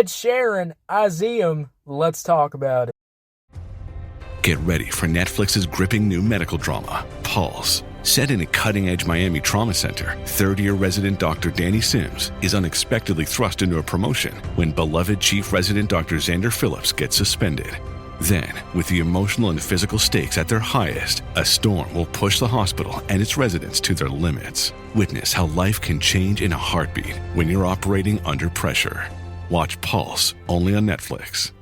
Ed Sheeran, Azizam, let's talk about it. Get ready for Netflix's gripping new medical drama, Pulse. Set in a cutting-edge Miami trauma center, third-year resident Dr. Danny Sims is unexpectedly thrust into a promotion when beloved chief resident Dr. Xander Phillips gets suspended. Then, with the emotional and physical stakes at their highest, a storm will push the hospital and its residents to their limits. Witness how life can change in a heartbeat when you're operating under pressure. Watch Pulse, only on Netflix.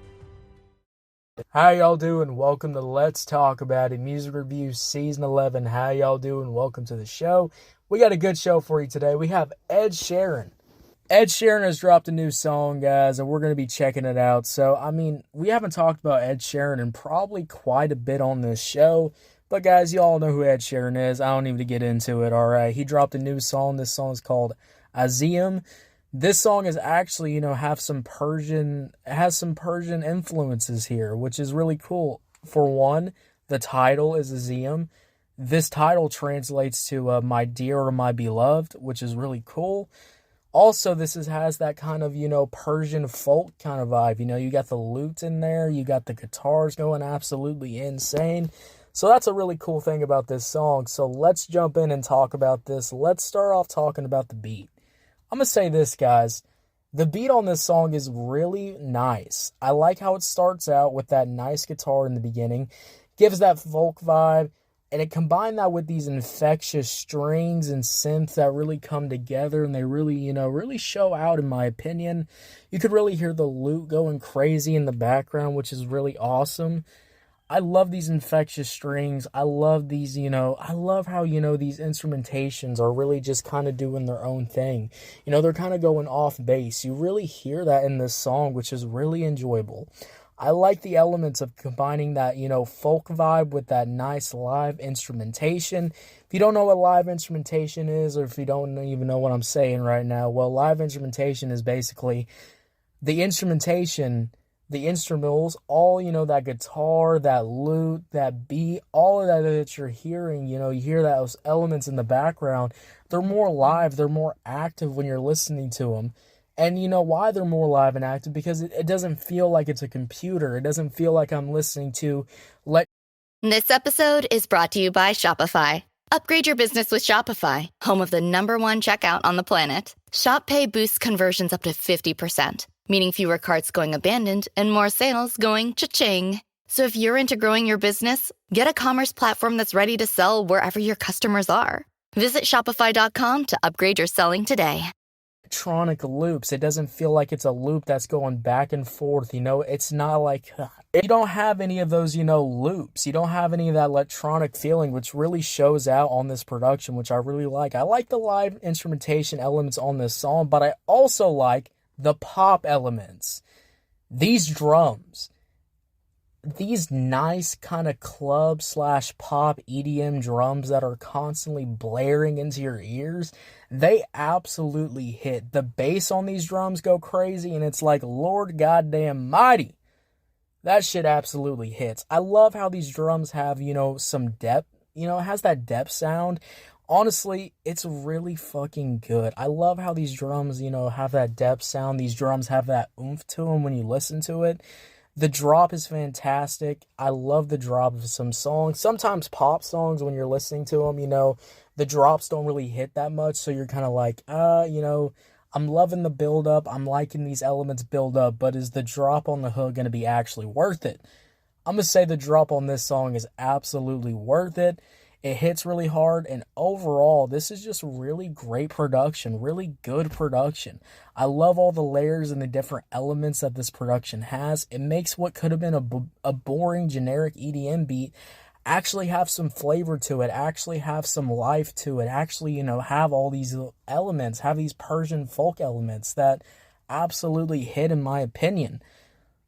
How y'all doing? Welcome to Let's Talk About It Music Review Season 11. How y'all doing? Welcome to the show. We got a good show for you today. We have Ed Sheeran. Ed Sheeran has dropped a new song, guys, and we're going to be checking it out. So, we haven't talked about Ed Sheeran in probably quite a bit on this show. But, guys, you all know who Ed Sheeran is. I don't need to get into it, all right? He dropped a new song. This song is called Azizam. This song is actually, has some Persian influences here, which is really cool. For one, the title is Azizam. This title translates to my dear or my beloved, which is really cool. Also, this has that kind of, Persian folk kind of vibe. You got the lute in there. You got the guitars going absolutely insane. So that's a really cool thing about this song. So let's jump in and talk about this. Let's start off talking about the beat. I'm going to say this, guys. The beat on this song is really nice. I like how it starts out with that nice guitar in the beginning. Gives that folk vibe. And it combined that with these infectious strings and synths that really come together. And they really, really show out, in my opinion. You could really hear the lute going crazy in the background, which is really awesome. I love these infectious strings. I love these, I love how, these instrumentations are really just kind of doing their own thing. They're kind of going off base. You really hear that in this song, which is really enjoyable. I like the elements of combining that, folk vibe with that nice live instrumentation. If you don't know what live instrumentation is, or if you don't even know what I'm saying right now, well, live instrumentation is basically the instrumentation, the instrumentals, all, that guitar, that lute, that beat, all of that you're hearing, you hear those elements in the background. They're more live, they're more active when you're listening to them. And you know why they're more live and active? Because it doesn't feel like it's a computer. It doesn't feel like I'm listening to... This episode is brought to you by Shopify. Upgrade your business with Shopify, home of the #1 checkout on the planet. Shop Pay boosts conversions up to 50%, meaning fewer carts going abandoned and more sales going cha-ching. So if you're into growing your business, get a commerce platform that's ready to sell wherever your customers are. Visit Shopify.com to upgrade your selling today. Electronic loops. It doesn't feel like it's a loop that's going back and forth. It's not like you don't have any of those, loops. You don't have any of that electronic feeling, which really shows out on this production, which I really like. I like the live instrumentation elements on this song, but I also like the pop elements. These drums, these nice kind of club/pop EDM drums that are constantly blaring into your ears, they absolutely hit. The bass on these drums go crazy, and it's like, Lord goddamn mighty. That shit absolutely hits. I love how these drums have, some depth. It has that depth sound. Honestly, it's really fucking good. I love how these drums, have that depth sound. These drums have that oomph to them when you listen to it. The drop is fantastic. I love the drop of some songs. Sometimes pop songs, when you're listening to them, the drops don't really hit that much. So you're kind of like, I'm loving the build up. I'm liking these elements build up. But is the drop on the hook going to be actually worth it? I'm going to say the drop on this song is absolutely worth it. It hits really hard, and overall, this is just really great production, really good production. I love all the layers and the different elements that this production has. It makes what could have been a boring, generic EDM beat actually have some flavor to it, actually have some life to it, actually, have all these elements, have these Persian folk elements that absolutely hit, in my opinion.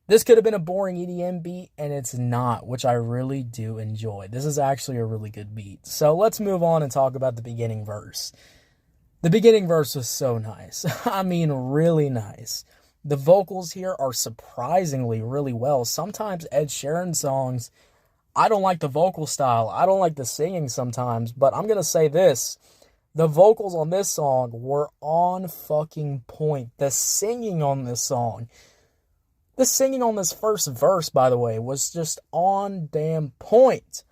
This could have been a boring EDM beat, and it's not, which I really do enjoy. This is actually a really good beat. So let's move on and talk about the beginning verse. The beginning verse was so nice. Really nice. The vocals here are surprisingly really well. Sometimes Ed Sheeran songs, I don't like the vocal style. I don't like the singing sometimes, but I'm going to say this. The vocals on this song were on fucking point. The singing on this song The singing on this first verse, by the way, was just on damn point.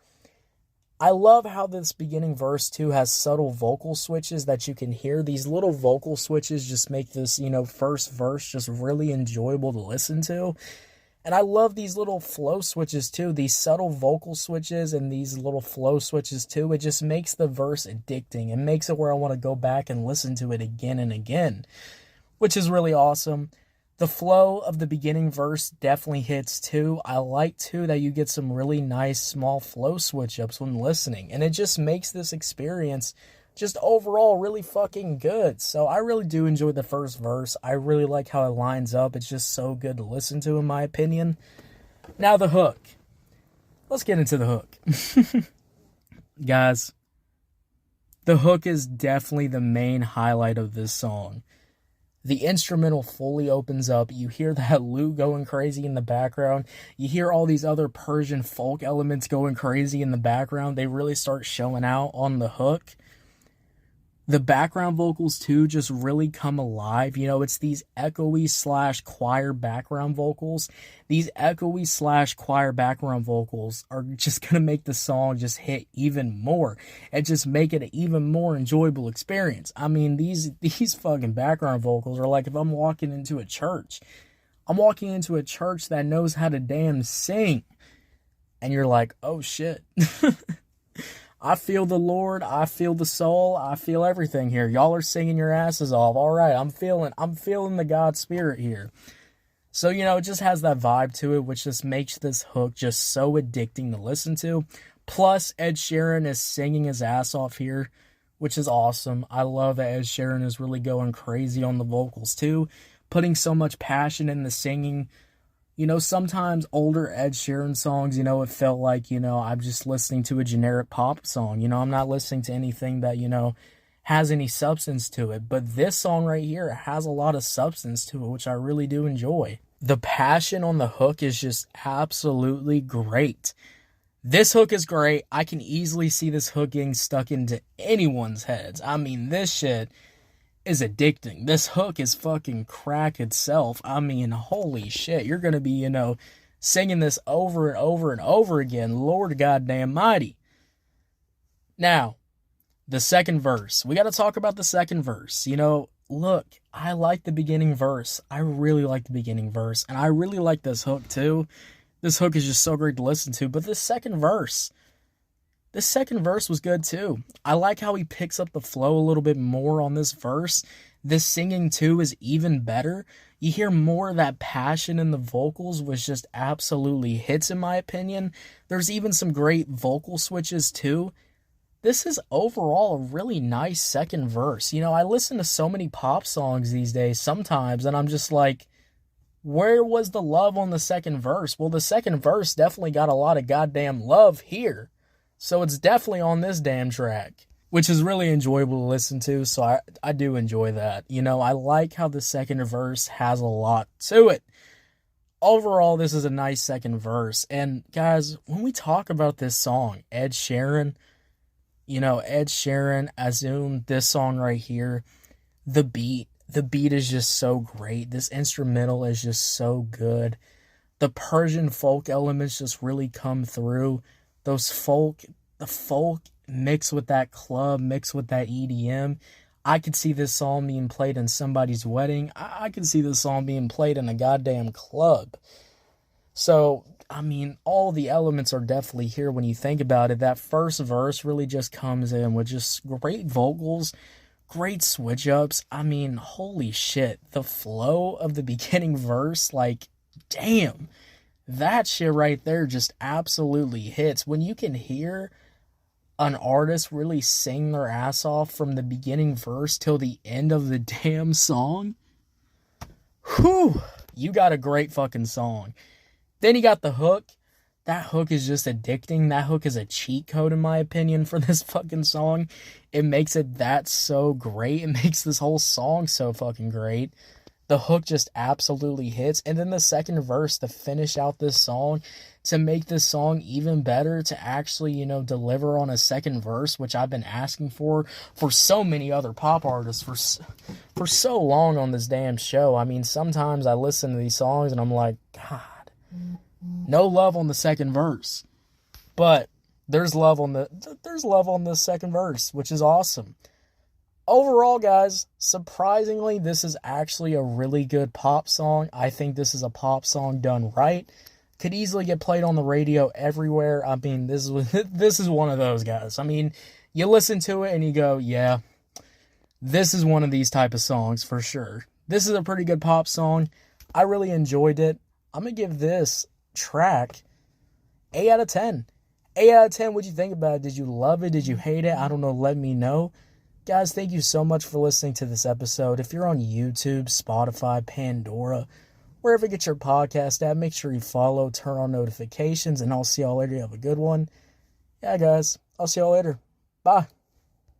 I love how this beginning verse, too, has subtle vocal switches that you can hear. These little vocal switches just make this, first verse just really enjoyable to listen to. And I love these little flow switches, too. These subtle vocal switches and these little flow switches, too. It just makes the verse addicting. It makes it where I want to go back and listen to it again and again, which is really awesome. The flow of the beginning verse definitely hits too. I like too that you get some really nice small flow switch ups when listening. And it just makes this experience just overall really fucking good. So I really do enjoy the first verse. I really like how it lines up. It's just so good to listen to in my opinion. Now the hook. Let's get into the hook. Guys, the hook is definitely the main highlight of this song. The instrumental fully opens up. You hear that lute going crazy in the background. You hear all these other Persian folk elements going crazy in the background. They really start showing out on the hook. The background vocals, too, just really come alive. It's these echoey / choir background vocals. These echoey / choir background vocals are just going to make the song just hit even more. And just make it an even more enjoyable experience. I mean, these fucking background vocals are like if I'm walking into a church. I'm walking into a church that knows how to damn sing. And you're like, oh shit. I feel the Lord, I feel the soul, I feel everything here. Y'all are singing your asses off. All right, I'm feeling the God spirit here. So, it just has that vibe to it, which just makes this hook just so addicting to listen to. Plus, Ed Sheeran is singing his ass off here, which is awesome. I love that Ed Sheeran is really going crazy on the vocals too, putting so much passion in the singing. Sometimes older Ed Sheeran songs, it felt like, I'm just listening to a generic pop song. I'm not listening to anything that, has any substance to it. But this song right here has a lot of substance to it, which I really do enjoy. The passion on the hook is just absolutely great. This hook is great. I can easily see this hook getting stuck into anyone's heads. I mean, this shit is addicting. This hook is fucking crack itself. I mean, holy shit. You're going to be, singing this over and over and over again. Lord goddamn mighty. Now, the second verse. We got to talk about the second verse. Look, I like the beginning verse. I really like the beginning verse. And I really like this hook too. This hook is just so great to listen to. But this second verse was good too. I like how he picks up the flow a little bit more on this verse. This singing too is even better. You hear more of that passion in the vocals, which just absolutely hits in my opinion. There's even some great vocal switches too. This is overall a really nice second verse. I listen to so many pop songs these days sometimes, and I'm just like, where was the love on the second verse? Well, the second verse definitely got a lot of goddamn love here. So it's definitely on this damn track, which is really enjoyable to listen to, so I do enjoy that. I like how the second verse has a lot to it. Overall, this is a nice second verse. And guys, when we talk about this song, Ed Sheeran, Azizam, this song right here, the beat is just so great. This instrumental is just so good. The Persian folk elements just really come through. The folk mixed with that club, mixed with that EDM. I could see this song being played in somebody's wedding. I could see this song being played in a goddamn club. So, I mean, all the elements are definitely here when you think about it. That first verse really just comes in with just great vocals, great switch ups. I mean, holy shit. The flow of the beginning verse, like, damn. That shit right there just absolutely hits. When you can hear an artist really sing their ass off from the beginning verse till the end of the damn song, whew, you got a great fucking song. Then you got the hook. That hook is just addicting. That hook is a cheat code, in my opinion, for this fucking song. It makes it that so great. It makes this whole song so fucking great. the hook just absolutely hits. And then the second verse to finish out this song, to make this song even better, to actually, deliver on a second verse, which I've been asking for so many other pop artists for so long on this damn show. I mean, sometimes I listen to these songs and I'm like, God, no love on the second verse. But there's love on the second verse, which is awesome. Overall, guys, surprisingly, this is actually a really good pop song. I think this is a pop song done right. Could easily get played on the radio everywhere. I mean, this is one of those, guys. I mean, you listen to it and you go, yeah, this is one of these type of songs for sure. This is a pretty good pop song. I really enjoyed it. I'm going to give this track 8 out of 10. 8 out of 10, what'd you think about it? Did you love it? Did you hate it? I don't know. Let me know. Guys, thank you so much for listening to this episode. If you're on YouTube, Spotify, Pandora, wherever you get your podcast at, make sure you follow, turn on notifications, and I'll see y'all later. You have a good one. Yeah, guys, I'll see y'all later. Bye.